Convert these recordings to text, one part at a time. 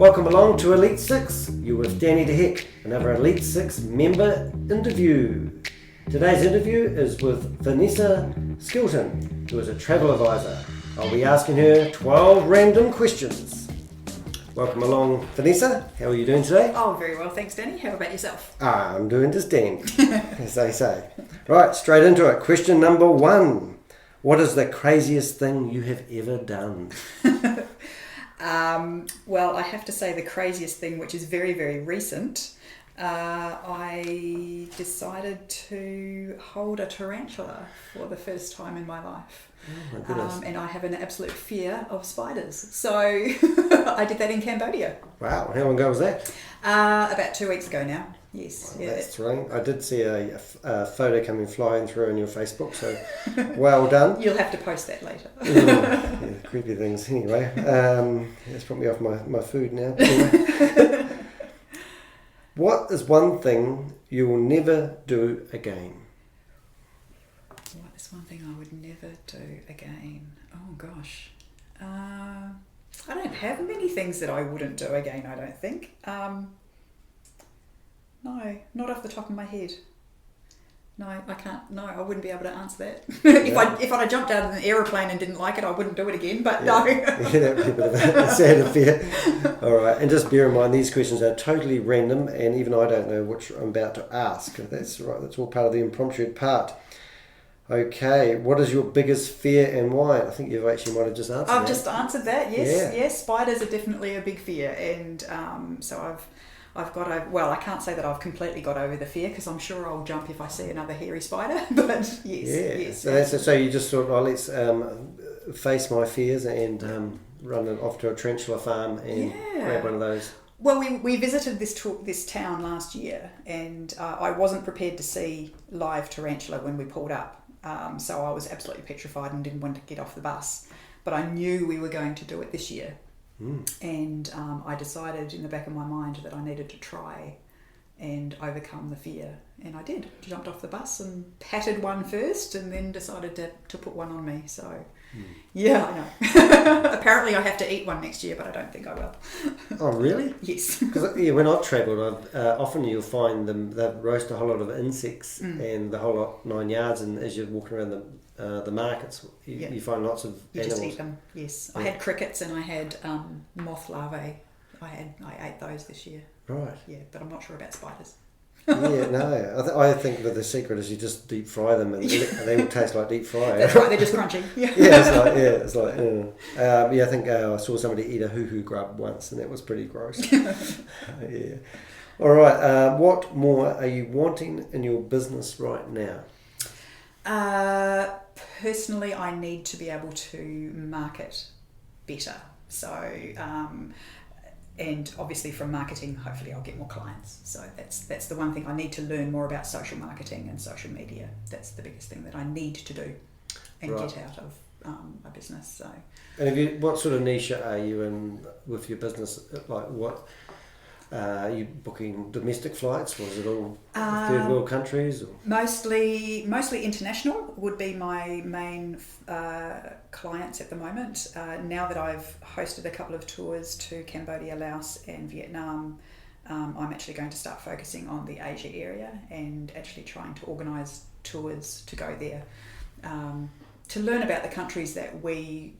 Welcome along to Elite 6. You're with Danny DeHeck, another Elite 6 member interview. Today's interview is with Vanessa Skilton, who is a travel advisor. I'll be asking her 12 random questions. Welcome along, Vanessa. How are you doing today? Oh, very well, thanks, Danny. How about yourself? I'm doing just dandy, as they say. Right, straight into it. Question number 1. What is the craziest thing you have ever done? Well, I have to say the craziest thing, which is very, very recent, I decided to hold a tarantula for the first time in my life. Oh my goodness. And I have an absolute fear of spiders. So I did that in Cambodia. Wow, how long ago was that? About 2 weeks ago now. Yes. Oh, yeah, that's thrilling. I did see a photo coming flying through on your Facebook, so well done. You'll have to post that later. Yeah, creepy things. Anyway, it's put me off my food now. Anyway. What is one thing you will never do again? What is one thing I would never do again? Oh gosh. I don't have many things that I wouldn't do again, I don't think. No, not off the top of my head. No, I can't. No, I wouldn't be able to answer that. If I'd jumped out of an aeroplane and didn't like it, I wouldn't do it again. But no. Yeah, that would be a bit of a sad affair. All right, and just bear in mind these questions are totally random, and even I don't know which I'm about to ask. That's right. That's all part of the impromptu part. Okay, what is your biggest fear and why? I think you've actually might have just answered that. I've just answered that. Yes, Yeah. yes. Spiders are definitely a big fear, and so I've got over. Well, I can't say that I've completely got over the fear because I'm sure I'll jump if I see another hairy spider. But yes, yes. So you just thought, oh, let's face my fears and run it off to a tarantula farm and grab one of those. Well, we visited this town last year, and I wasn't prepared to see live tarantula when we pulled up. So I was absolutely petrified and didn't want to get off the bus. But I knew we were going to do it this year. And I decided in the back of my mind that I needed to try and overcome the fear. And I did. Jumped off the bus and patted one first and then decided to put one on me. So, yeah, I know. Apparently I have to eat one next year, but I don't think I will. Oh, really? Yes. Because when I've travelled, often you'll find them, they roast a whole lot of insects and the whole lot 9 yards, and as you're walking around the markets, you find lots of animals. Just eat them, yes. Yeah. I had crickets and I had moth larvae. I ate those this year. Right. Yeah, but I'm not sure about spiders. Yeah, no. I think that the secret is you just deep fry them and they all taste like deep fry. That's right, they're just crunchy. Yeah. I think I saw somebody eat a hoo-hoo grub once and that was pretty gross. Yeah. All right, what more are you wanting in your business right now? Personally, I need to be able to market better. So, and obviously from marketing, hopefully I'll get more clients. So that's the one thing I need to learn more about social marketing and social media. That's the biggest thing that I need to do and get out of my business. So. And what sort of niche are you in with your business? Like what? Are you booking domestic flights? Was it all third world countries? Or? Mostly international would be my main clients at the moment. Now that I've hosted a couple of tours to Cambodia, Laos and Vietnam, I'm actually going to start focusing on the Asia area and actually trying to organise tours to go there to learn about the countries that we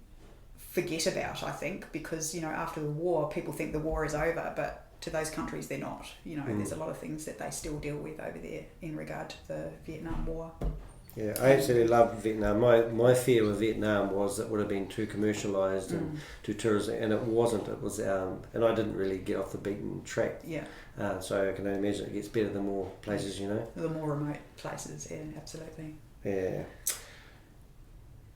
forget about, I think, because, after the war, people think the war is over, but to those countries they're not. There's a lot of things that they still deal with over there in regard to the Vietnam War. Yeah, I absolutely love Vietnam. My fear with Vietnam was it would have been too commercialised and too tourism, and it wasn't. It was, and I didn't really get off the beaten track. Yeah. So I can only imagine it gets better the more places, The more remote places, yeah, absolutely. Yeah.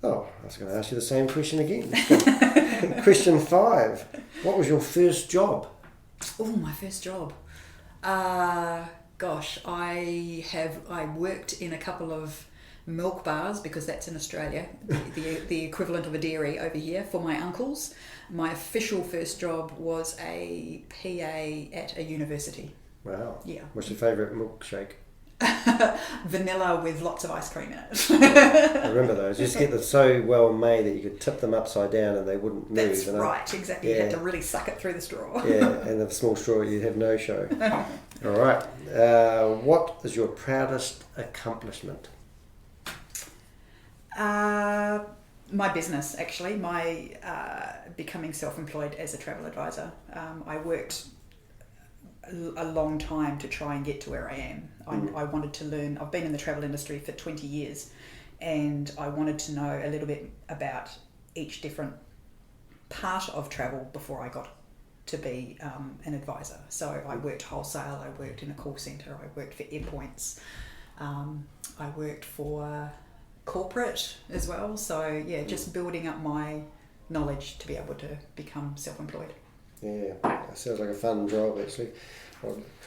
Oh, I was going to ask you the same question again. Question 5. What was your first job? Oh, my first job. Gosh, I worked in a couple of milk bars because that's in Australia, the equivalent of a dairy over here for my uncles. My official first job was a PA at a university. Wow. Yeah. What's your favourite milkshake? Vanilla with lots of ice cream in it. I remember those. You just get them so well made that you could tip them upside down and they wouldn't move. That's right, exactly. Yeah. You had to really suck it through the straw. Yeah, and the small straw, you'd have no show. All right. What is your proudest accomplishment? My business, actually. My becoming self-employed as a travel advisor. I worked a long time to try and get to where I am. I wanted to learn. I've been in the travel industry for 20 years, and I wanted to know a little bit about each different part of travel before I got to be an advisor. So I worked wholesale, I worked in a call centre, I worked for Airpoints, I worked for corporate as well. So yeah, just building up my knowledge to be able to become self-employed. Yeah, that sounds like a fun job actually.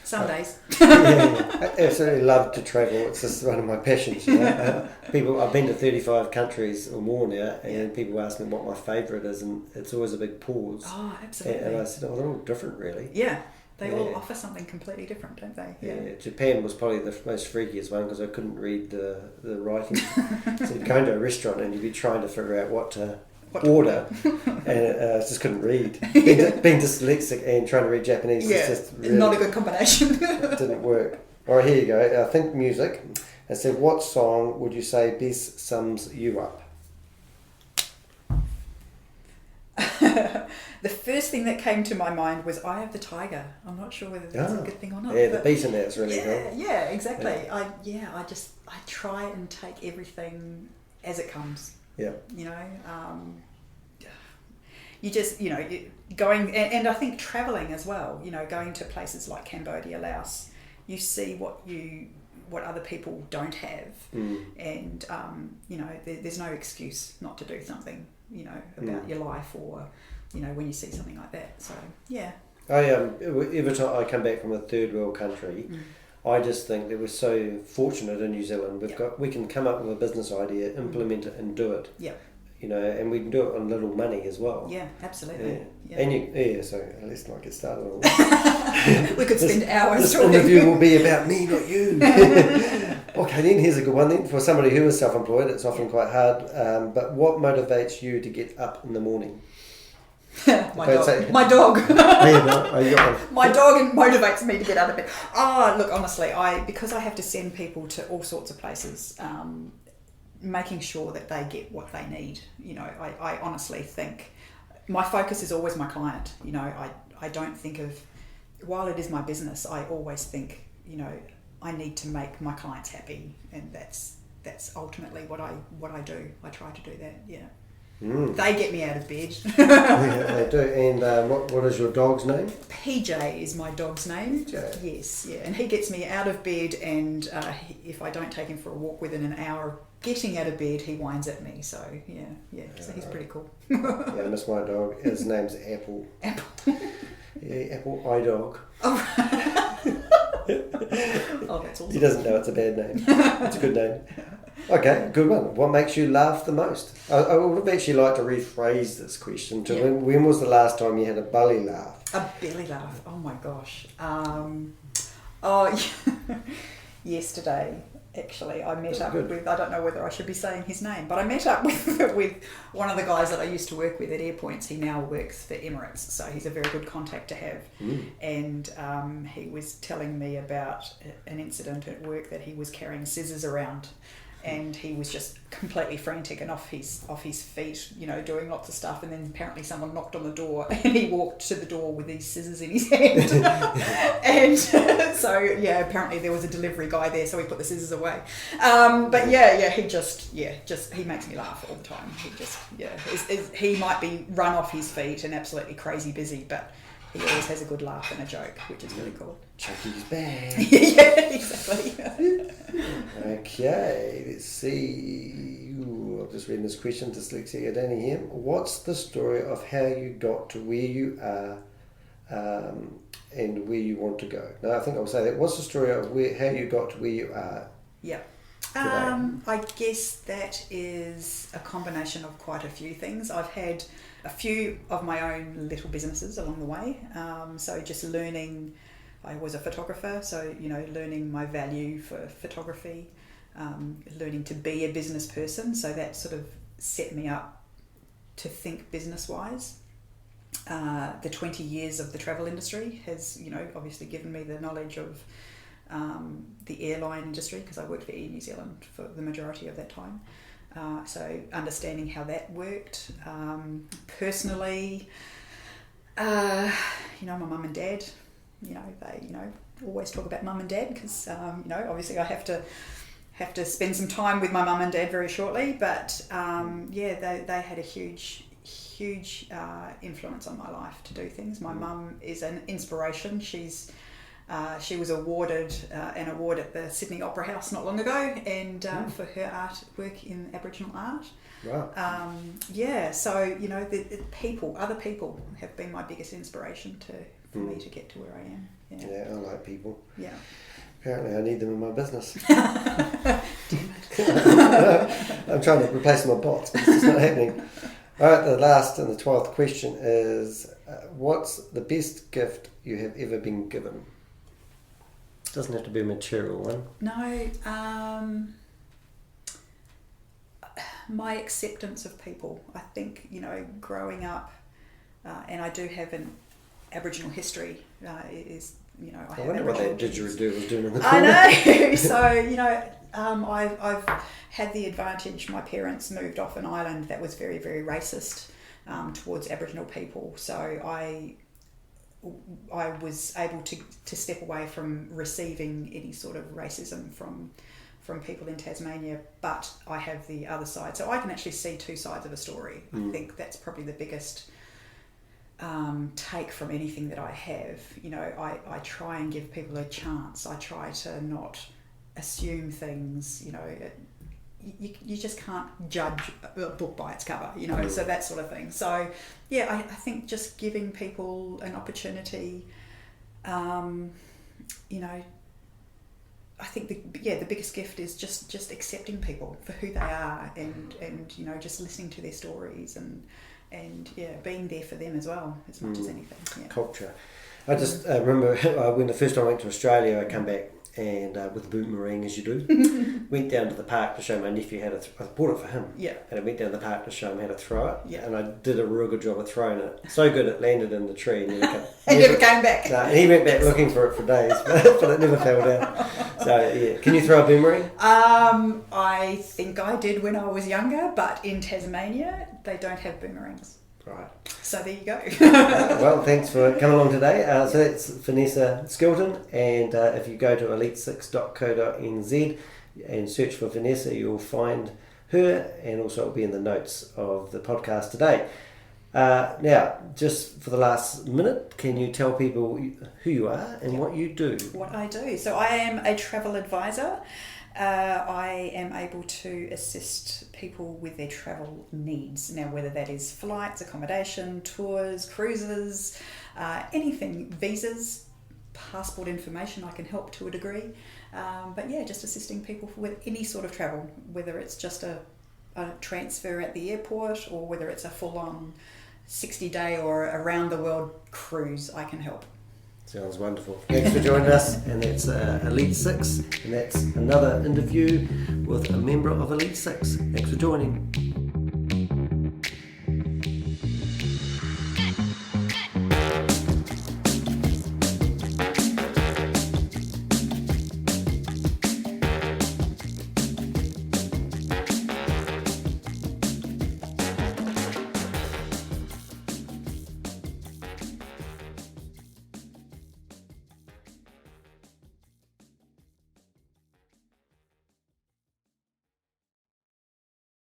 Some days. I absolutely love to travel. It's just one of my passions. You know? I've been to 35 countries or more now, and people ask me what my favourite is, and it's always a big pause. Oh, absolutely. And I said, they're all different, really. Yeah, they all offer something completely different, don't they? Yeah. Japan was probably the most freakiest one because I couldn't read the writing. So you'd go into a restaurant and you'd be trying to figure out what to order, and I just couldn't read. Being dyslexic and trying to read Japanese is just really not a good combination. It didn't work. All right, here you go. Think music. I said, what song would you say best sums you up? The first thing that came to my mind was "Eye of the Tiger." I'm not sure whether that's a good thing or not. Yeah, the beat in that's really good. cool. Yeah, exactly. Yeah. I try and take everything as it comes. Yeah. You know, you just, you know, going, and I think travelling as well, you know, going to places like Cambodia, Laos, you see what other people don't have. And, you know, there's no excuse not to do something, you know, about your life or, you know, when you see something like that. So, yeah. Every time I come back from a third world country, I just think that we're so fortunate in New Zealand. We can come up with a business idea, implement it, and do it. Yeah. You know, and we can do it on little money as well. Yeah, absolutely. Yeah. And so let's not get started on we could spend hours This talking. interview will be about me, not you. Okay, then here's a good one then. For somebody who is self-employed, it's often quite hard. But what motivates you to get up in the morning? My dog. My dog motivates me to get out of bed. Look, honestly, because I have to send people to all sorts of places, making sure that they get what they need. You know, I honestly think my focus is always my client. You know, I don't think of, while it is my business, I always think, you know, I need to make my clients happy, and that's ultimately what I do. I try to do that. Yeah. They get me out of bed. Yeah, they do. And what is your dog's name? PJ is my dog's name. PJ. Yes, yeah. And he gets me out of bed, and if I don't take him for a walk within an hour of getting out of bed, he whines at me. So, yeah. So he's pretty cool. Yeah, I miss my dog. His name's Apple. Apple. Yeah, Apple iDog. Oh, that's awesome. He doesn't know it's a bad name. It's a good name. Okay, good one. What makes you laugh the most? I would actually like to rephrase this question to when was the last time you had a belly laugh? A belly laugh? Oh my gosh. Yesterday, actually, I met up with, I don't know whether I should be saying his name, but I met up with one of the guys that I used to work with at Airpoints. He now works for Emirates, so he's a very good contact to have. And he was telling me about an incident at work that he was carrying scissors around, and he was just completely frantic and off his feet, you know, doing lots of stuff. And then apparently someone knocked on the door, and he walked to the door with these scissors in his hand. And so apparently there was a delivery guy there, so he put the scissors away. But he makes me laugh all the time. He might be run off his feet and absolutely crazy busy, but he always has a good laugh and a joke, which is really cool. Chucky's back. Yeah, exactly. Okay, let's see. I'm just reading this question, dyslexia. Danny here. What's the story of how you got to where you are and where you want to go? No, I think I'll say that. What's the story of how you got to where you are? Yeah. I guess that is a combination of quite a few things. I've had a few of my own little businesses along the way. So just learning I was a photographer, so learning my value for photography, learning to be a business person, so that sort of set me up to think business-wise. The 20 years of the travel industry has, obviously given me the knowledge of the airline industry, because I worked for Air New Zealand for the majority of that time. So understanding how that worked. Personally, my mum and dad, they, always talk about mum and dad, because, obviously I have to spend some time with my mum and dad very shortly, but they had a huge influence on my life to do things. My mum is an inspiration. She was awarded an award at the Sydney Opera House not long ago, and for her artwork in Aboriginal art. Wow. So the other people have been my biggest inspiration for me to get to where I am. Yeah, I like people. Yeah. Apparently I need them in my business. I'm trying to replace my bots, but it's just not happening. All right, the last and the 12th question is, what's the best gift you have ever been given? It doesn't have to be a material one. No, my acceptance of people. I think, growing up, and I do have an Aboriginal history, I wonder what that didgeridoo was doing in the I corner. know. So, I've had the advantage. My parents moved off an island that was very, very racist towards Aboriginal people. So I was able to step away from receiving any sort of racism from people in Tasmania, but I have the other side. So I can actually see two sides of a story. I think that's probably the biggest take from anything that I have. I try and give people a chance. I try to not assume things. You just can't judge a book by its cover, so that sort of thing. So I think just giving people an opportunity, I think the biggest gift is just accepting people for who they are, and just listening to their stories and being there for them as well, as much as anything. Yeah. Culture. I just remember when the first time I went to Australia, I come back and with a boomerang, as you do, went down to the park to show my nephew how to. I bought it for him. Yeah. And I went down to the park to show him how to throw it. Yeah. And I did a real good job of throwing it. So good it landed in the tree and never came back. No, and he went back looking for it for days, but it never fell down. So yeah, can you throw a boomerang? I think I did when I was younger, but in Tasmania they don't have boomerangs. Right. So there you go. Well, thanks for coming along today. So that's Vanessa Skilton, and if you go to elite6.co.nz and search for Vanessa, you'll find her, and also it'll be in the notes of the podcast today. Now, just for the last minute, can you tell people who you are and what you do? What I do. So I am a travel advisor. I am able to assist people with their travel needs. Now, whether that is flights, accommodation, tours, cruises, anything, visas, passport information, I can help to a degree. But just assisting people with any sort of travel, whether it's just a transfer at the airport or whether it's a full-on 60-day or around the world cruise, I can help. Sounds wonderful. Thanks for joining us, and that's Elite 6, and that's another interview with a member of Elite 6. Thanks for joining.